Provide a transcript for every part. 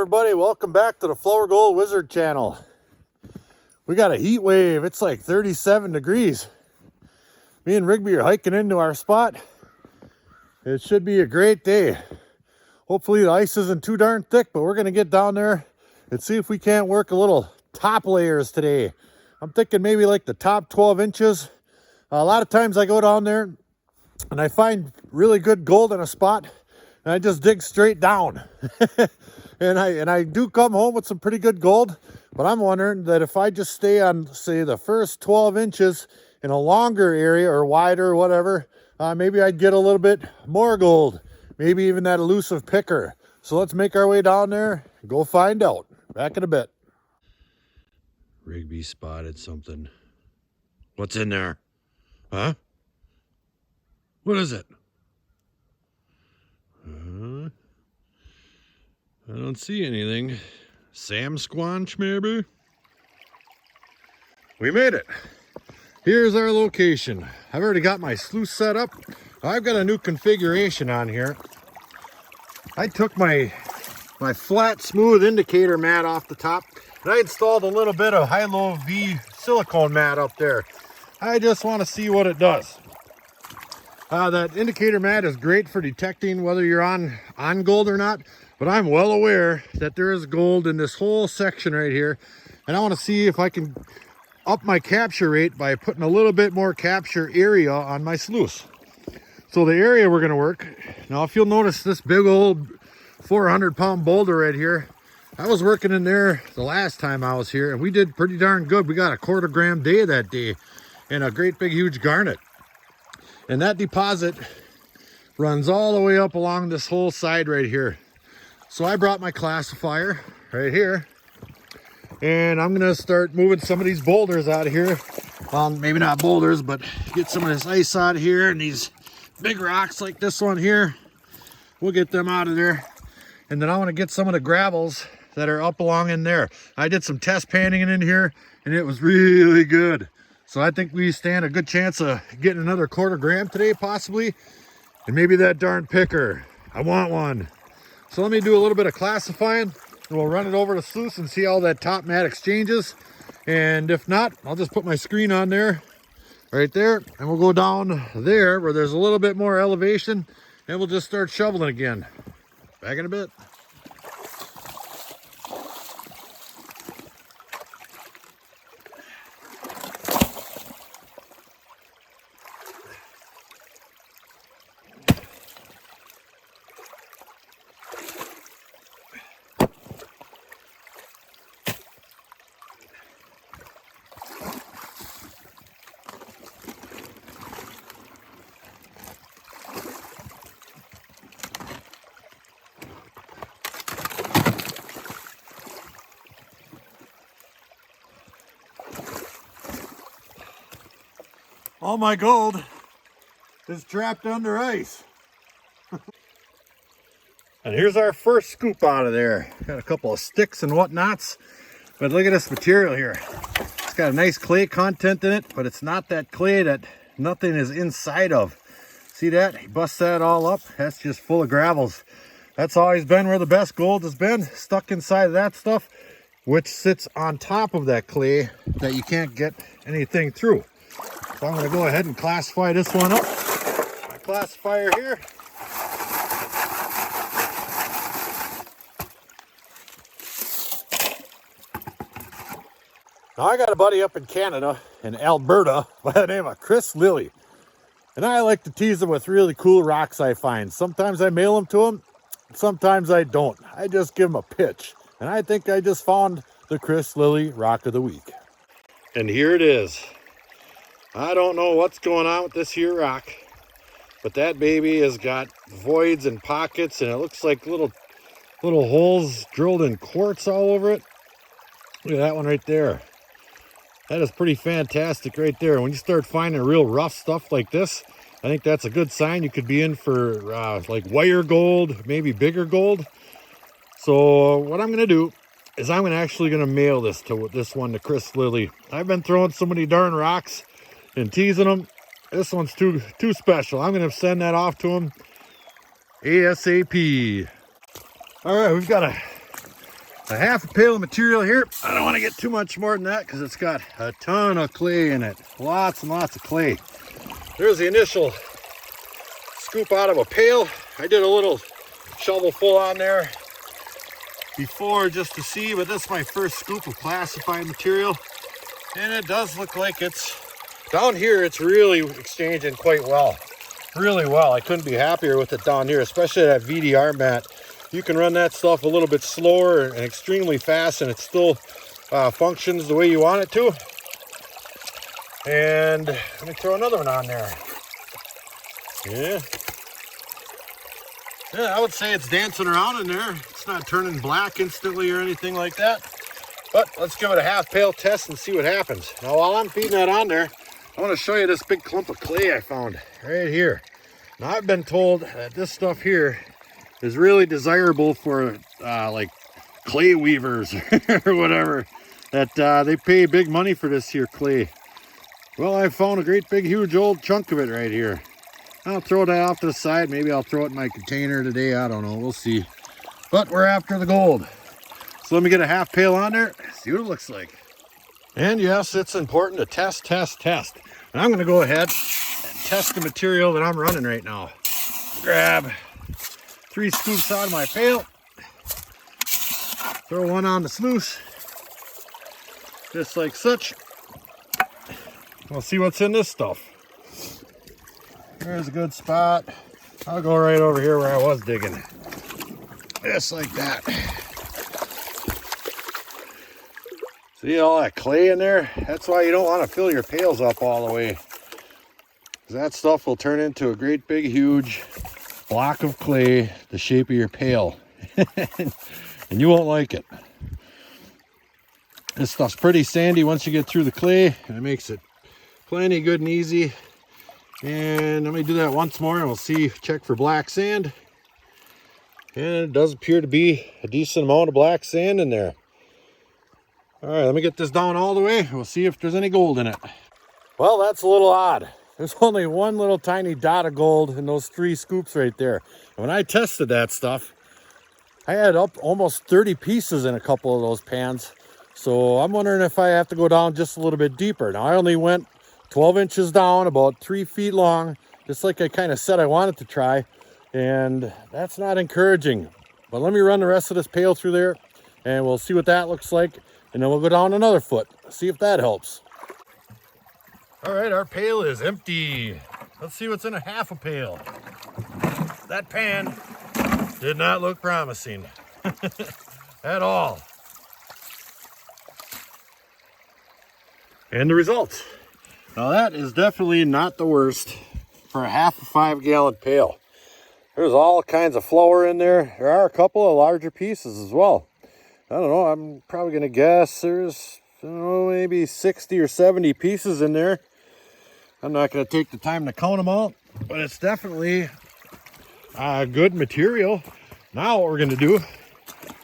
everybody, welcome back to the Flourgoldwizards channel. We got a heat wave. It's like 37 degrees. Me and Rigby are hiking into our spot. It should be a great day. Hopefully the ice isn't too darn thick, but we're gonna get down there and see if we can't work a little top layers today. I'm thinking maybe like the top 12 inches. A lot of times I go down there and I find really good gold in a spot and I just dig straight down. and I do come home with some pretty good gold, but I'm wondering that if I just stay on, say, the first 12 inches in a longer area or wider or whatever, maybe I'd get a little bit more gold, maybe even that elusive picker. So let's make our way down there and go find out. Back in a bit. Rigby spotted something. What's in there? Huh? What is it? I don't see anything. Sam Squanch, maybe? We made it. Here's our location. I've already got my sluice set up. I've got a new configuration on here. I took my flat, smooth indicator mat off the top, and I installed a little bit of high-low V silicone mat up there. I just want to see what it does. That indicator mat is great for detecting whether you're on gold or not, but I'm well aware that there is gold in this whole section right here, and I want to see if I can up my capture rate by putting a little bit more capture area on my sluice. So the area we're going to work, now if you'll notice this big old 400-pound boulder right here, I was working in there the last time I was here, and we did pretty darn good. We got a 1/4 gram day that day and a great big huge garnet. And that deposit runs all the way up along this whole side right here. So I brought my classifier right here, and I'm gonna start moving some of these boulders out of here. Well, maybe not boulders, but get some of this ice out of here, and these big rocks like this one here, we'll get them out of there. And then I want to get some of the gravels that are up along in there. I did some test panning in here, and it was really good. So I think we stand a good chance of getting another 1/4 gram today, possibly. And maybe that darn picker. I want one. So let me do a little bit of classifying, and we'll run it over to sluice and see how that top mat exchanges. And if not, I'll just put my screen on there, right there, and we'll go down there where there's a little bit more elevation, and we'll just start shoveling again. Back in a bit. All my gold is trapped under ice. And here's our first scoop out of there. Got a couple of sticks and whatnots, but look at this material here. It's got a nice clay content in it, but it's not that clay that nothing is inside of. See that? He busts that all up. That's just full of gravels. That's always been where the best gold has been, stuck inside of that stuff, which sits on top of that clay that you can't get anything through. So I'm going to go ahead and classify this one up. My classifier here. Now I got a buddy up in Canada, in Alberta, by the name of Chris Lilly. And I like to tease him with really cool rocks I find. Sometimes I mail them to him, sometimes I don't. I just give him a pitch. And I think I just found the Chris Lilly Rock of the Week. And here it is. I don't know what's going on with this here rock, but that baby has got voids and pockets, and it looks like little holes drilled in quartz all over it. Look at that one right there. That is pretty fantastic right there. When you start finding real rough stuff like this, I think that's a good sign. You could be in for like wire gold, maybe bigger gold. So what I'm going to do is I'm actually going to mail this one to Chris Lilly. I've been throwing so many darn rocks and teasing them. This one's too special. I'm going to send that off to him ASAP. All right, we've got a a half a pail of material here. I don't want to get too much more than that because it's got a ton of clay in it. Lots and lots of clay. There's the initial scoop out of a pail. I did a little shovel full on there before just to see, but this is my first scoop of classified material. And it does look like it's, down here it's really exchanging quite well. Really well. I couldn't be happier with it down here, especially that VDR mat. You can run that stuff a little bit slower and extremely fast, and it still functions the way you want it to. And let me throw another one on there. Yeah, I would say it's dancing around in there. It's not turning black instantly or anything like that. But let's give it a half pail test and see what happens. Now, while I'm feeding that on there, I want to show you this big clump of clay I found right here. Now, I've been told that this stuff here is really desirable for like clay weavers or whatever, that they pay big money for this here clay. Well, I found a great big huge old chunk of it right here. I'll throw that off to the side. Maybe I'll throw it in my container today. I don't know. We'll see. But we're after the gold. So let me get a half pail on there, see what it looks like. And yes, it's important to test. And I'm going to go ahead and test the material that I'm running right now. Grab 3 scoops out of my pail. Throw one on the sluice. Just like such. We'll see what's in this stuff. There's a good spot. I'll go right over here where I was digging. Just like that. See all that clay in there? That's why you don't want to fill your pails up all the way. Because that stuff will turn into a great big huge block of clay the shape of your pail. And you won't like it. This stuff's pretty sandy once you get through the clay, and it makes it plenty good and easy. And let me do that once more and we'll see, check for black sand. And it does appear to be a decent amount of black sand in there. All right, let me get this down all the way. We'll see if there's any gold in it. Well, that's a little odd. There's only one little tiny dot of gold in those 3 scoops right there. And when I tested that stuff, I had up almost 30 pieces in a couple of those pans. So I'm wondering if I have to go down just a little bit deeper. Now, I only went 12 inches down, about 3 feet long, just like I kind of said I wanted to try. And that's not encouraging. But let me run the rest of this pail through there and we'll see what that looks like. And then we'll go down another foot, see if that helps. All right, our pail is empty. Let's see what's in a half a pail. That pan did not look promising at all. And the results. Now that is definitely not the worst for a half a 5-gallon pail. There's all kinds of flour in there. There are a couple of larger pieces as well. I don't know, I'm probably going to guess there's, I don't know, maybe 60 or 70 pieces in there. I'm not going to take the time to count them all, but it's definitely good material. Now what we're going to do,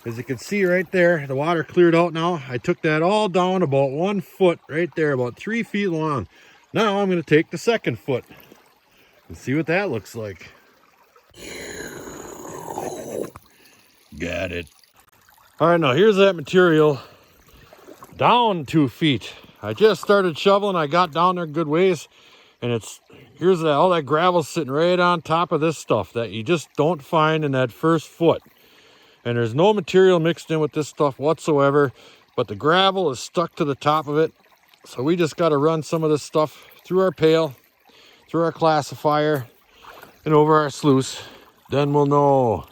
as you can see right there, the water cleared out now. I took that all down about 1 foot right there, about 3 feet long. Now I'm going to take the second foot and see what that looks like. Got it. All right, now here's that material down 2 feet. I just started shoveling. I got down there a good ways, and here's that, all that gravel sitting right on top of this stuff that you just don't find in that first foot. And there's no material mixed in with this stuff whatsoever, but the gravel is stuck to the top of it. So we just got to run some of this stuff through our pail, through our classifier, and over our sluice. Then we'll know.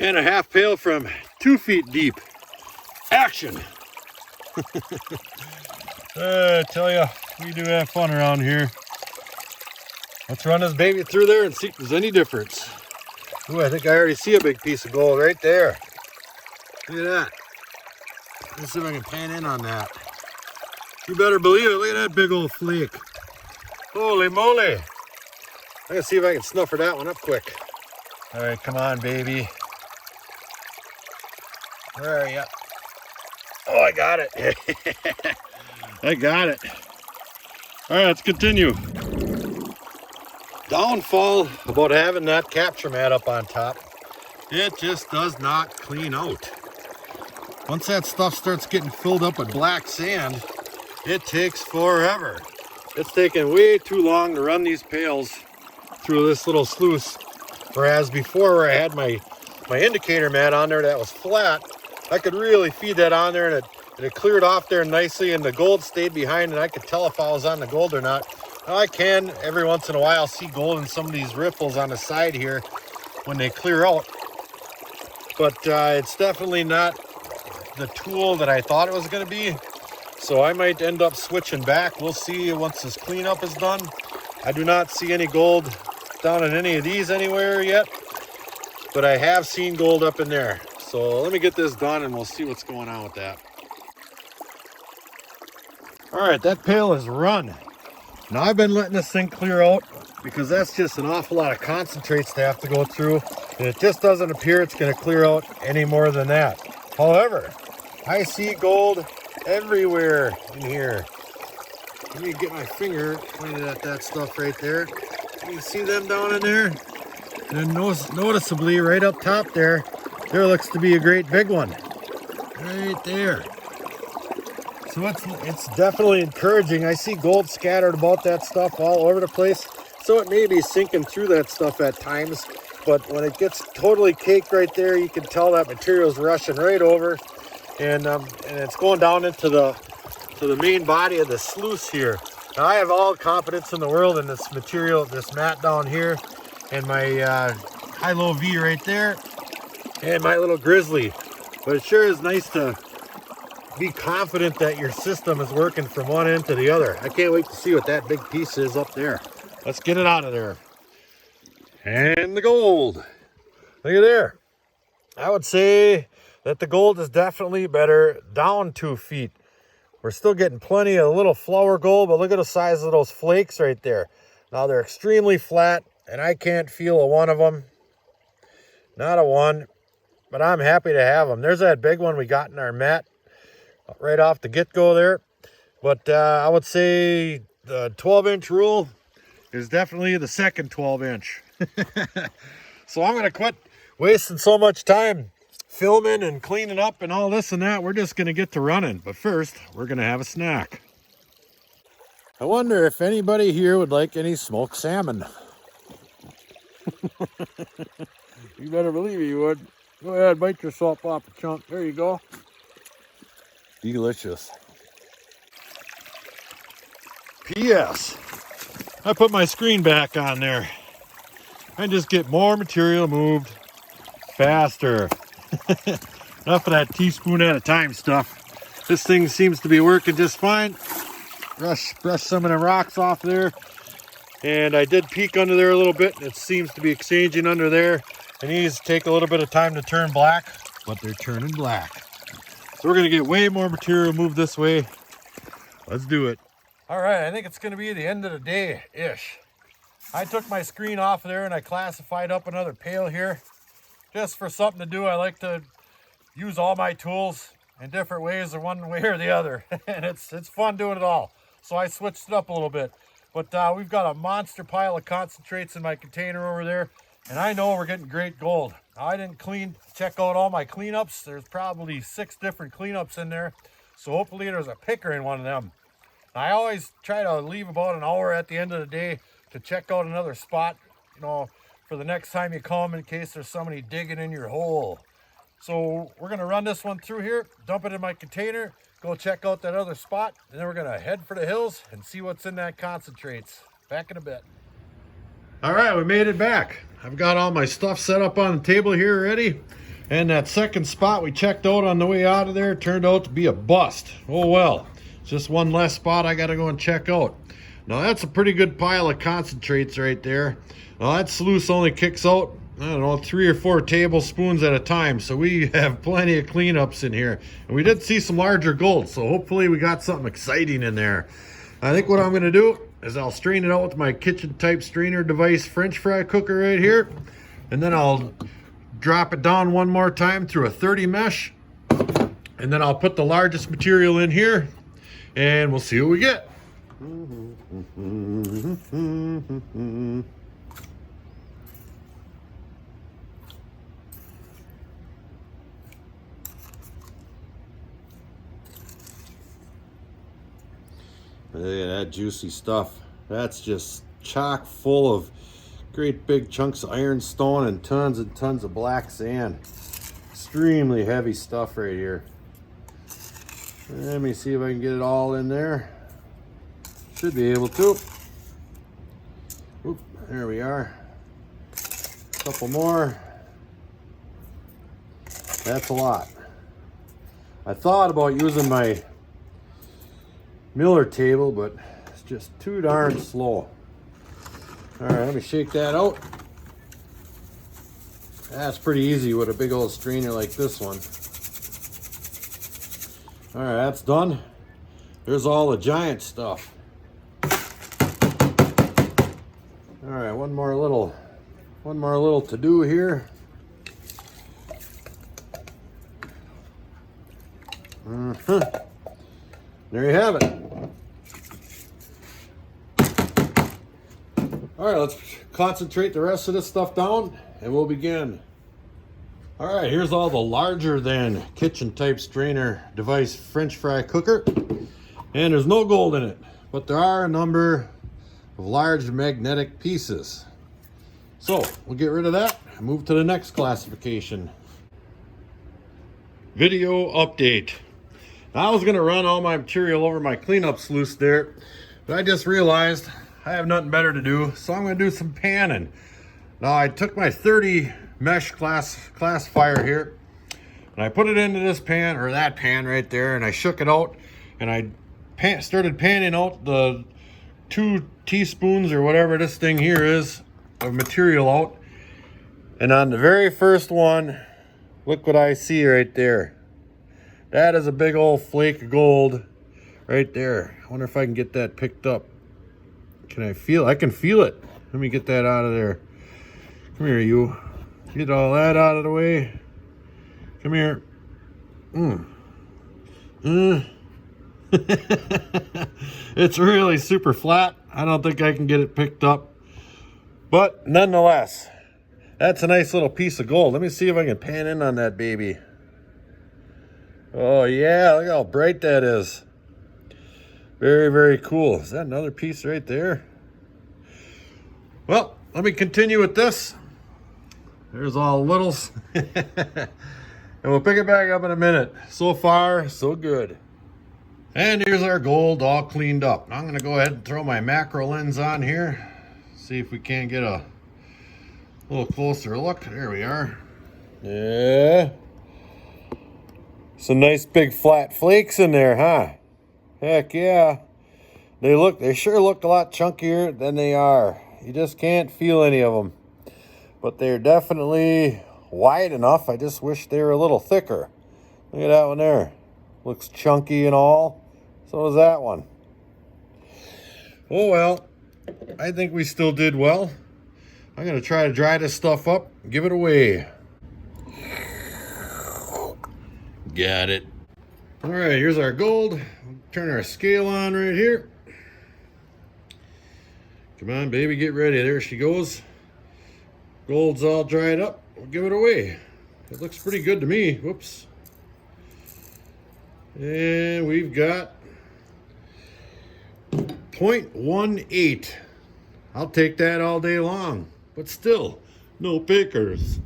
And a half pail from 2 feet deep. Action! I tell you, we do have fun around here. Let's run this baby through there and see if there's any difference. Ooh, I think I already see a big piece of gold right there. Look at that. Let's see if I can pan in on that. You better believe it. Look at that big old flake. Holy moly. I'm going to see if I can snuffer that one up quick. All right, come on, baby. Where are you? Oh, I got it. I got it. All right, let's continue. Downfall about having that capture mat up on top it just does not clean out. Once that stuff starts getting filled up with black sand, it takes forever. It's taking way too long to run these pails through this little sluice. Whereas before, where I had my indicator mat on there that was flat, I could really feed that on there, and it cleared off there nicely, and the gold stayed behind, and I could tell if I was on the gold or not. Now I can every once in a while see gold in some of these riffles on the side here when they clear out, but it's definitely not the tool that I thought it was going to be. So I might end up switching back. We'll see once this cleanup is done. I do not see any gold down in any of these anywhere yet, but I have seen gold up in there. So let me get this done and we'll see what's going on with that. All right, that pail is run. Now I've been letting this thing clear out because that's just an awful lot of concentrates to have to go through, and it just doesn't appear it's going to clear out any more than that. However, I see gold everywhere in here. Let me get my finger pointed at that stuff right there. You see them down in there? And then noticeably right up top there looks to be a great big one. Right there. So it's definitely encouraging. I see gold scattered about that stuff all over the place. So it may be sinking through that stuff at times, but when it gets totally caked right there, you can tell that material's rushing right over, and it's going down into the main body of the sluice here. Now I have all confidence in the world in this material, this mat down here, and my high-low V right there, and my little grizzly. But it sure is nice to be confident that your system is working from one end to the other. I can't wait to see what that big piece is up there. Let's get it out of there. And the gold. Look at there. I would say that the gold is definitely better down 2 feet. We're still getting plenty of little flour gold, but look at the size of those flakes right there. Now they're extremely flat, and I can't feel a one of them. Not a one, but I'm happy to have them. There's that big one we got in our mat right off the get-go there. But I would say the 12-inch rule is definitely the second 12-inch. So I'm going to quit wasting so much time filming and cleaning up and all this and that. We're just going to get to running. But first, we're going to have a snack. I wonder if anybody here would like any smoked salmon. You better believe you would. Go ahead, bite yourself off a chunk. There you go. Delicious. P.S. I put my screen back on there. I just get more material moved faster. Enough of that teaspoon at a time stuff. This thing seems to be working just fine. Brush some of the rocks off there. And I did peek under there a little bit, and it seems to be exchanging under there. And these take a little bit of time to turn black, but they're turning black. So we're going to get way more material moved this way. Let's do it. All right, I think it's going to be the end of the day-ish. I took my screen off there and I classified up another pail here. Just for something to do, I like to use all my tools in different ways, or one way or the other. And it's fun doing it all. So I switched it up a little bit. But we've got a monster pile of concentrates in my container over there. And I know we're getting great gold. I didn't check out all my cleanups. There's probably 6 different cleanups in there. So hopefully there's a picker in one of them. I always try to leave about an hour at the end of the day to check out another spot, you know, for the next time you come, in case there's somebody digging in your hole. So we're going to run this one through here, dump it in my container, go check out that other spot, and then we're going to head for the hills and see what's in that concentrates. Back in a bit. All right, we made it back. I've got all my stuff set up on the table here already. And that second spot we checked out on the way out of there turned out to be a bust. Oh well, it's just one less spot I got to go and check out. Now that's a pretty good pile of concentrates right there. Now that sluice only kicks out, I don't know, 3 or 4 tablespoons at a time. So we have plenty of cleanups in here. And we did see some larger gold, so hopefully we got something exciting in there. I think what I'm going to do is I'll strain it out with my kitchen type strainer device French fry cooker right here. And then I'll drop it down one more time through a 30 mesh. And then I'll put the largest material in here and we'll see what we get. Look at that juicy stuff. That's just chock full of great big chunks of ironstone and tons of black sand. Extremely heavy stuff right here. Let me see if I can get it all in there. Should be able to. Oop, there we are. A couple more. That's a lot. I thought about using my Miller table, but it's just too darn slow. All right, let me shake that out. That's pretty easy with a big old strainer like this one. All right, that's done. There's all the giant stuff. All right, one more little to do here. There you have it. All right, let's concentrate the rest of this stuff down and we'll begin. All right, here's all the larger than kitchen type strainer device French fry cooker. And there's no gold in it, but there are a number of large magnetic pieces. So we'll get rid of that and move to the next classification. Video update. Now, I was gonna run all my material over my cleanup sluice there, but I just realized I have nothing better to do, so I'm gonna do some panning. Now, I took my 30 mesh classifier here, and I put it into this pan, or that pan right there, and I shook it out, and I started panning out the 2 teaspoons or whatever this thing here is of material out. And on the very first one, look what I see right there. That is a big old flake of gold right there. I wonder if I can get that picked up. Can I feel it? I can feel it. Let me get that out of there. Come here, you. Get all that out of the way. Come here. It's really super flat. I don't think I can get it picked up. But nonetheless, that's a nice little piece of gold. Let me see if I can pan in on that baby. Oh yeah, look how bright that is. Very, very cool. Is that another piece right there? Well, let me continue with this. There's all the littles. And we'll pick it back up in a minute. So far, so good. And here's our gold all cleaned up. I'm gonna go ahead and throw my macro lens on here. See if we can't get a little closer look. There we are. Yeah. Some nice big flat flakes in there, huh? Heck yeah. They sure look a lot chunkier than they are. You just can't feel any of them. But they're definitely wide enough. I just wish they were a little thicker. Look at that one there. Looks chunky and all. So does that one. Oh well, I think we still did well. I'm gonna try to dry this stuff up and give it away. Got it. All right, here's our gold. Turn our scale on right here. Come on, baby, get ready. There she goes. Gold's all dried up. We'll give it away. It looks pretty good to me. Whoops. And we've got 0.18. I'll take that all day long, but still, no pickers.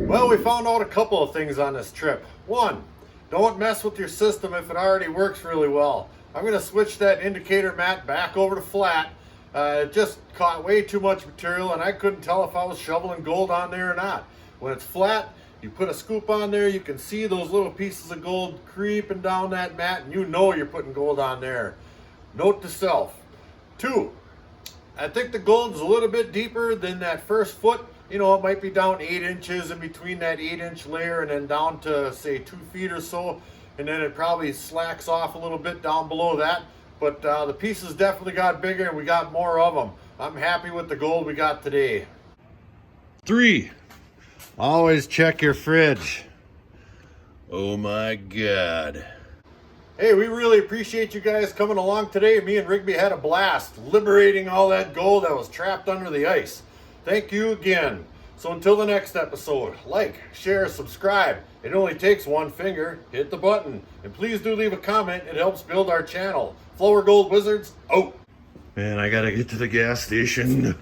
Well, we found out a couple of things on this trip. One, don't mess with your system if it already works really well. I'm going to switch that indicator mat back over to flat. It just caught way too much material and I couldn't tell if I was shoveling gold on there or not. When it's flat, you put a scoop on there, you can see those little pieces of gold creeping down that mat and you know you're putting gold on there. Note to self. 2, I think the gold's a little bit deeper than that first foot. You know, it might be down 8 inches in between that 8-inch layer and then down to say 2 feet or so. And then it probably slacks off a little bit down below that. But the pieces definitely got bigger and we got more of them. I'm happy with the gold we got today. 3, always check your fridge. Oh my God. Hey, we really appreciate you guys coming along today. Me and Rigby had a blast liberating all that gold that was trapped under the ice. Thank you again. So until the next episode, like, share, subscribe. It only takes one finger. Hit the button. And please do leave a comment. It helps build our channel. Flourgoldwizards, out. Man, I gotta get to the gas station.